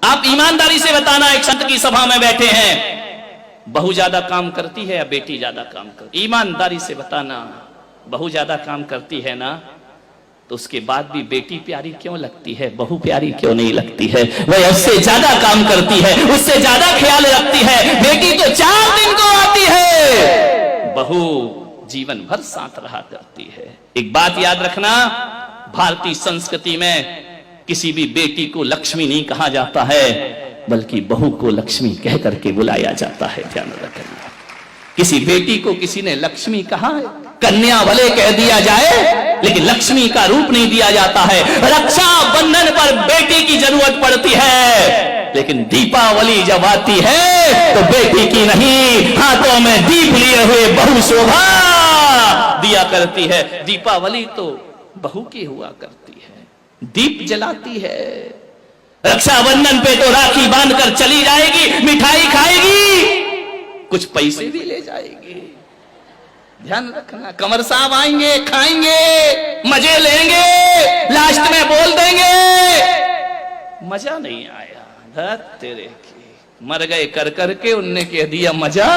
आप ईमानदारी से बताना, एक संत की सभा में बैठे हैं, बहू ज्यादा काम करती है या बेटी ज्यादा काम करती? ईमानदारी से बताना, बहू ज्यादा काम करती है ना, तो उसके बाद भी बेटी प्यारी क्यों लगती है, बहू प्यारी क्यों नहीं लगती है? वह उससे ज्यादा काम करती है, उससे ज्यादा ख्याल रखती है। बेटी तो 4 दिन को आती है, बहू जीवन भर साथ रहा करती है। एक बात याद रखना, भारतीय संस्कृति में किसी भी बेटी को लक्ष्मी नहीं कहा जाता है, बल्कि बहू को लक्ष्मी कह करके बुलाया जाता है। ध्यान रखना, किसी बेटी को किसी ने लक्ष्मी कहा है, कन्या भले कह दिया जाए, लेकिन लक्ष्मी का रूप नहीं दिया जाता है। रक्षा बंधन पर बेटी की जरूरत पड़ती है, लेकिन दीपावली जब आती है तो बेटी की नहीं, हाथों में दीप लिए हुए बहू शोभा दिया करती है। दीपावली तो बहू की हुआ करती है, दीप जलाती है। रक्षाबंधन पे तो राखी बांधकर चली जाएगी, मिठाई खाएगी, कुछ पैसे भी ले जाएगी। ध्यान रखना, कमर साहब आएंगे, खाएंगे, मजे लेंगे, लास्ट में बोल देंगे मजा नहीं आया, धत तेरे की, मर गए कर करके, उनने कह दिया मजा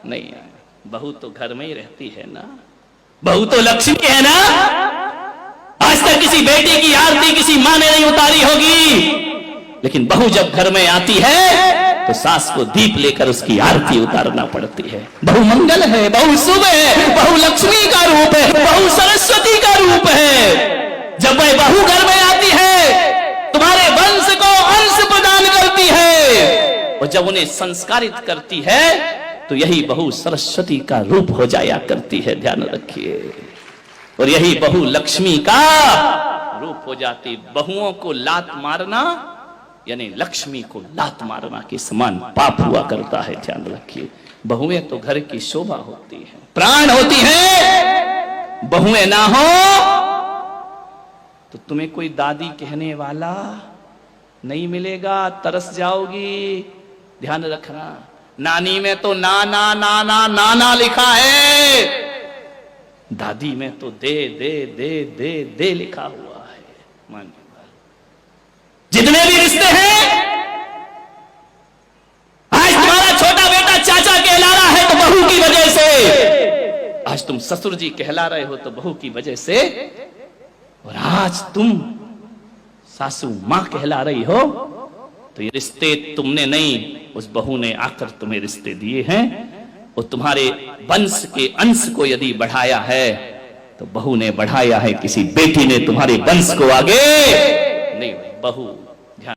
नहीं आया। बहू तो घर में ही रहती है ना, बहू तो लक्ष्मी है ना। आज तक किसी बेटी की आरती किसी माँ ने नहीं उतारी होगी, लेकिन बहू जब घर में आती है तो सास को दीप लेकर उसकी आरती उतारना पड़ती है। बहू मंगल है, बहू शुभ है, बहू लक्ष्मी का रूप है, बहू सरस्वती का रूप है। जब वह बहू घर में आती है, तुम्हारे वंश को अंश प्रदान करती है, और जब उन्हें संस्कारित करती है तो यही बहू सरस्वती का रूप हो जाया करती है। ध्यान रखिए, और यही बहू लक्ष्मी का रूप हो जाती। बहुओं को लात मारना यानी लक्ष्मी को लात मारना के समान पाप हुआ करता है। ध्यान रखिए, बहुएं तो घर की शोभा होती है, प्राण होती है। बहुएं ना हो तो तुम्हें कोई दादी कहने वाला नहीं मिलेगा, तरस जाओगी। ध्यान रखना, नानी में तो ना ना ना ना ना ना लिखा है, दादी में तो दे दे दे दे दे लिखा हुआ है। मान, जितने भी रिश्ते हैं, आज तुम्हारा छोटा बेटा चाचा कहला रहा है तो बहू की वजह से, आज तुम ससुर जी कहला रहे हो तो बहू की वजह से, और आज तुम सासू मां कहला रही हो तो ये रिश्ते तुमने नहीं, उस बहू ने आकर तुम्हें रिश्ते दिए हैं। और तुम्हारे वंश के अंश को यदि बढ़ाया है तो बहू ने बढ़ाया है, किसी बेटी ने तुम्हारे वंश को आगे नहीं। बहू